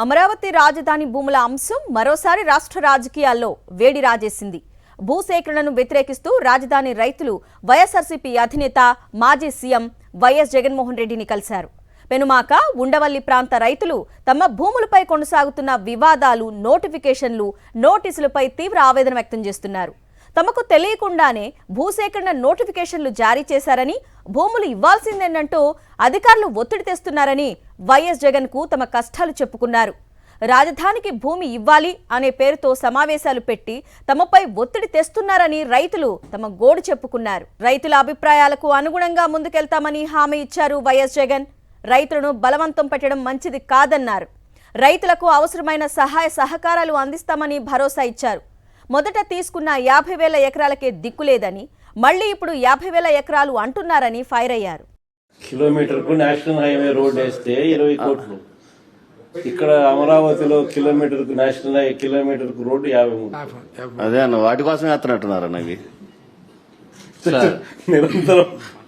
అమరావతి రాజధాని భూముల అంశం మరోసారి రాష్ట్ర రాజకీయాల్లో వేడి రాజేసింది. భూసేకరణను వ్యతిరేకిస్తూ రాజధాని రైతులు వైఎస్ఆర్సీపీ అధినేత మాజీ సీఎం వైఎస్ జగన్మోహన్ రెడ్డిని కలిశారు. పెనుమాక, ఉండవల్లి ప్రాంత రైతులు తమ భూములపై కొనసాగుతున్న వివాదాలు, నోటిఫికేషన్లు, నోటీసులపై తీవ్ర ఆవేదన వ్యక్తం చేస్తున్నారు. తమకు తెలియకుండానే భూసేకరణ నోటిఫికేషన్లు జారీ చేశారని, భూములు ఇవ్వాల్సిందేనంటూ అధికారులు ఒత్తిడి తెస్తున్నారని వైఎస్ జగన్ కు తమ కష్టాలు చెప్పుకున్నారు. రాజధానికి భూమి ఇవ్వాలి అనే పేరుతో సమావేశాలు పెట్టి తమపై ఒత్తిడి తెస్తున్నారని రైతులు తమ గోడు చెప్పుకున్నారు. రైతుల అభిప్రాయాలకు అనుగుణంగా ముందుకెళ్తామని హామీ ఇచ్చారు వైఎస్ జగన్. రైతులను బలవంతం పెట్టడం మంచిది కాదన్నారు. రైతులకు అవసరమైన సహాయ సహకారాలు అందిస్తామని భరోసా ఇచ్చారు. మొదట తీసుకున్న 50,000 ఎకరాలకే దిక్కులేదని, మళ్లీ ఇప్పుడు 50,000 ఎకరాలు అంటున్నారని ఫైర్ అయ్యారు. కిలోమీటర్కు నేషనల్ హైవే రోడ్ వేస్తే 20 కోట్లు. ఇక్కడ అమరావతిలో కిలోమీటర్కు రోడ్డు 53. అదే అన్న, వాటి కోసం వేస్తున్నట్టున్నారు అన్నవి.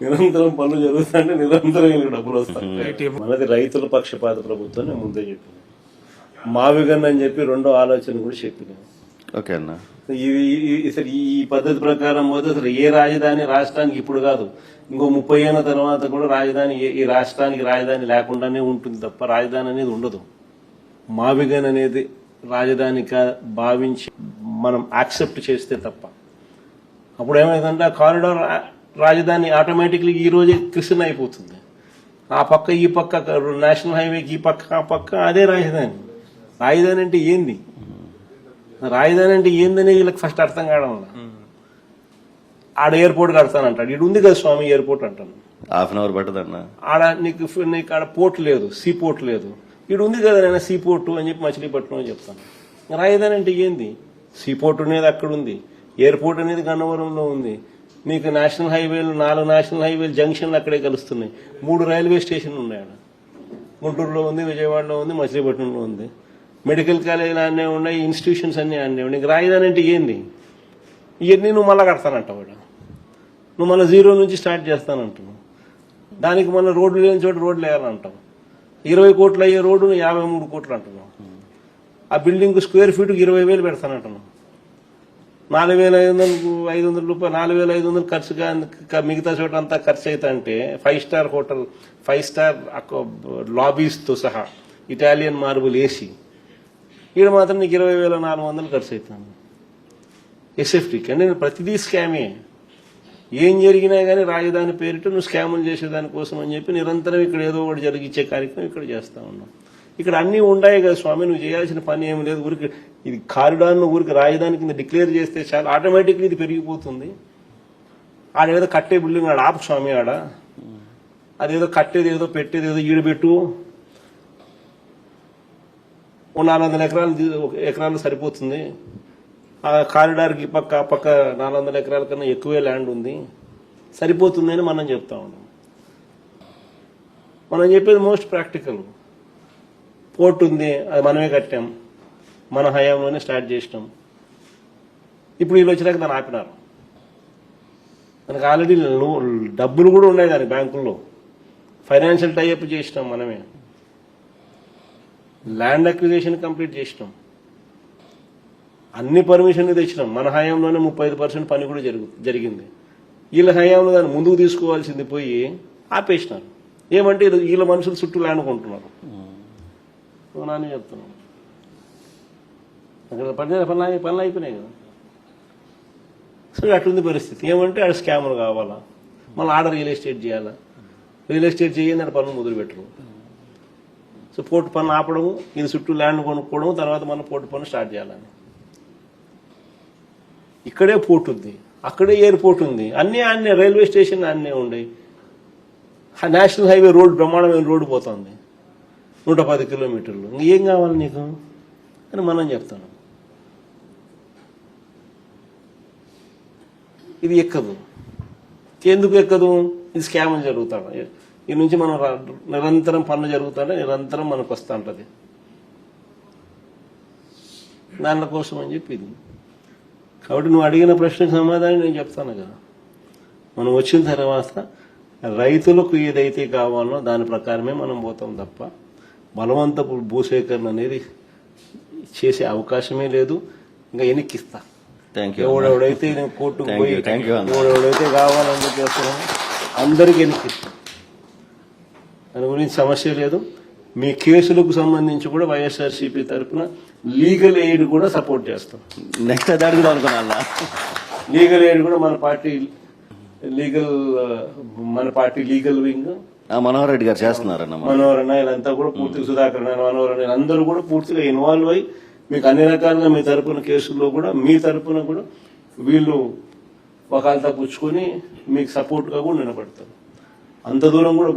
నిరంతరం పనులు జరుగుతుంటే నిరంతరం వీళ్ళకి డబ్బులు వస్తాయి. మనది రైతుల పక్షపాత ప్రభుత్వం. నేను ముందే చెప్పిన మావిగన్ అని చెప్పి రెండో ఆలోచన కూడా చెప్పిన. ఓకే అన్న, ఈ పద్ధతి ప్రకారం పోతే అసలు ఏ రాజధాని రాష్ట్రానికి ఇప్పుడు కాదు, ఇంకో 30 ఏళ్ల తర్వాత కూడా రాజధాని ఈ రాష్ట్రానికి రాజధాని లేకుండానే ఉంటుంది తప్ప రాజధాని అనేది ఉండదు. మావిగన్ అనేది రాజధానిగా భావించి మనం యాక్సెప్ట్ చేస్తే తప్ప అప్పుడు ఏమైందంటే ఆ కారిడార్ రాజధాని ఆటోమేటిక్లీ ఈ రోజే కృష్ణ అయిపోతుంది. ఆ పక్క ఈ పక్క నేషనల్ హైవేకి ఈ పక్క ఆ పక్క అదే రాజధాని. రాజధాని అంటే ఏంది? రాజధాని అంటే ఏందనేది వీళ్ళకి ఫస్ట్ అర్థం కావడం వల్ల ఆడ ఎయిర్పోర్ట్ కడతానంటాడు. ఇటు ఉంది కదా స్వామి ఎయిర్పోర్ట్ అంటాను. హాఫ్ అన్ అవర్ పట్టదన్న. ఆడ నీకు ఆడ పోర్ట్ లేదు, సీ పోర్ట్ లేదు. ఇటు ఉంది కదా నేను సీ పోర్టు అని చెప్పి మచిలీపట్నం అని చెప్తాను. రాజధాని అంటే ఏంది? సీ పోర్ట్ అనేది అక్కడ ఉంది, ఎయిర్పోర్ట్ అనేది గన్నవరంలో ఉంది. నీకు నేషనల్ హైవేలు 4 నేషనల్ హైవేలు జంక్షన్లు అక్కడే కలుస్తున్నాయి. 3 రైల్వే స్టేషన్లు ఉన్నాయి. ఆడ గుంటూరులో ఉంది, విజయవాడలో ఉంది, మచిలీపట్నంలో ఉంది. మెడికల్ కాలేజీలు అన్నీ ఉన్నాయి, ఇన్స్టిట్యూషన్స్ అన్నీ అన్నీ ఉన్నాయి. రాజధాని అంటే ఏంది? ఇవన్నీ నువ్వు మళ్ళా కడతానంటావు. నువ్వు మళ్ళీ 0 నుంచి స్టార్ట్ చేస్తానంటావు. దానికి మళ్ళీ రోడ్లు లేని చోట రోడ్లు వేయాలంటావు. 20 కోట్లు అయ్యే రోడ్డు 53 కోట్లు అంటున్నావు. ఆ బిల్డింగ్ స్క్వేర్ ఫీట్కి 20,000 పెడతానంటున్నావు. 4,500 రూపాయలు, 4,500 ఖర్చుగా మిగతా చోట అంతా ఖర్చు అవుతా అంటే 5 స్టార్ హోటల్, 5 స్టార్ లాబీస్తో సహా ఇటాలియన్ మార్బుల్ ఏసీ. ఈడ మాత్రం నీకు 20,400 ఖర్చు అవుతాను ఎస్ఎఫ్టీకి. అంటే ప్రతిదీ స్కామే. ఏం జరిగినా కానీ రాజధాని పేరిట నువ్వు స్కాములు చేసేదానికోసం అని చెప్పి నిరంతరం ఇక్కడ ఏదో ఒకటి జరిగించే కార్యక్రమం ఇక్కడ చేస్తా ఉన్నావు. ఇక్కడ అన్నీ ఉన్నాయి కదా స్వామి, నువ్వు చేయాల్సిన పని ఏమి లేదు. ఊరికి ఇది కారిడార్ను ఊరికి రాజధాని కింద డిక్లేర్ చేస్తే చాలా ఆటోమేటిక్లీ ఇది పెరిగిపోతుంది. ఆడేదో కట్టే బిల్డింగ్ ఆడ ఆపు స్వామి. ఆడ అదేదో కట్టేది ఏదో పెట్టేది ఏదో ఈడబెట్టు. 400 ఎకరాలు సరిపోతుంది. ఆ కారిడార్కి పక్క పక్క 400 ఎకరాల కన్నా ఎక్కువే ల్యాండ్ ఉంది, సరిపోతుంది అని మనం చెప్తా ఉన్నాం. మనం చెప్పేది మోస్ట్ ప్రాక్టికల్. పోర్ట్ ఉంది, అది మనమే కట్టాం, మన హయాంలోనే స్టార్ట్ చేసినాం. ఇప్పుడు వీళ్ళు వచ్చినాక దాన్ని ఆపినారు. దానికి ఆల్రెడీ డబ్బులు కూడా ఉన్నాయి దాని బ్యాంకుల్లో. ఫైనాన్షియల్ టైఅప్ చేసినాం మనమే. ల్యాండ్ అక్విజిషన్ కంప్లీట్ చేసినాం, అన్ని పర్మిషన్లు తెచ్చినాం. మన హయాంలోనే 35% పని కూడా జరిగింది. వీళ్ళ హయాంలో దాన్ని ముందుకు తీసుకోవాల్సింది పోయి ఆపేసినారు. ఏమంటే వీళ్ళ మనుషులు చుట్టూ ల్యాండ్ కొంటున్నారు. నాని చెప్తున్నాను, అక్కడ పనులు అయిపోయినాయి కదా. సో అట్లుంది పరిస్థితి. ఏమంటే ఆడ స్కాములు కావాలా, మళ్ళీ ఆడ రియల్ ఎస్టేట్ చేయాలా. రియల్ ఎస్టేట్ చేయండి అని పనులు మొదలు పెట్టరు. సో పోర్టు పనులు ఆపడము, ఇది చుట్టూ ల్యాండ్ కొనుక్కోవడం, తర్వాత మనం పోర్టు పనులు స్టార్ట్ చేయాలని. ఇక్కడే పోర్ట్ ఉంది, అక్కడే ఎయిర్పోర్ట్ ఉంది, అన్నీ రైల్వే స్టేషన్ అన్నీ ఉన్నాయి. నేషనల్ హైవే రోడ్ బ్రహ్మాండమైన రోడ్డు పోతుంది, 110 కిలోమీటర్లు. ఇంకేం కావాలి నీకు అని మనం చెప్తాను. ఇది ఎక్కదు. ఎందుకు ఎక్కదు? ఇది స్కామ్లు జరుగుతాడు. ఈ నుంచి మనం నిరంతరం పనులు జరుగుతుంటే నిరంతరం మనకు వస్తూ ఉంటుంది. దానికోసం అని చెప్పి ఇది. కాబట్టి నువ్వు అడిగిన ప్రశ్నకు సమాధానం నేను చెప్తాను కదా. మనం వచ్చిన తర్వాత రైతులకు ఏదైతే కావాలో దాని ప్రకారమే మనం పోతాం తప్ప బలవంతపు భూసేకరణ అనేది చేసే అవకాశమే లేదు. ఇంకా ఎన్నికిస్తా. థ్యాంక్ యూ ఎవడెవడైతే నేను కోర్టుకు Thank పోయి you, thank you అన్న. ఎవడెవడైతే కావాలని చేస్తున్నామో అందరికీ ఎన్నికిస్తా. దాని గురించి సమస్య లేదు. మీ కేసులకు సంబంధించి కూడా వైఎస్ఆర్సీపీ తరఫున లీగల్ ఎయిడ్ కూడా సపోర్ట్ చేస్తాం. నెక్స్ట్ అది అడుగుదాం అనుకున్నా అన్న. లీగల్ ఎయిడ్ కూడా మన party legal wing Manohar Reddy గారు చేస్తున్నారన్న. మనోహర్ అన్న వీళ్ళంతా కూడా పూర్తిగా సుధాకర్ అన్న, మనోహర్ అన్న అందరూ కూడా పూర్తిగా ఇన్వాల్వ్ అయ్యి మీకు అన్ని రకాలుగా మీ తరపున కేసుల్లో కూడా మీ తరపున కూడా వీళ్ళు వకాలతా పుచ్చుకొని మీకు సపోర్ట్ గా కూడా నిలబడతారు. అంత దూరం కూడా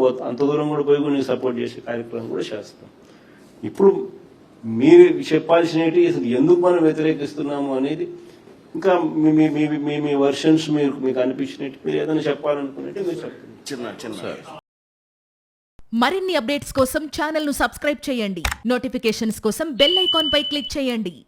పోయి కూడా నీకు సపోర్ట్ చేసే కార్యక్రమం కూడా చేస్తాం. ఇప్పుడు మీరు చెప్పాల్సినవి అసలు ఎందుకు మనం వ్యతిరేకిస్తున్నాము అనేది ఇంకా మీ వర్షన్స్ మీకు అనిపించినట్టు మీరు ఏదైనా చెప్పాలనుకున్నట్టు మీరు చెప్పండి. చిన్న మరిన్ని అప్డేట్స్ కోసం ఛానల్ ను సబ్స్క్రైబ్ చేయండి. నోటిఫికేషన్స్ కోసం బెల్ ఐకాన్ పై క్లిక్ చేయండి.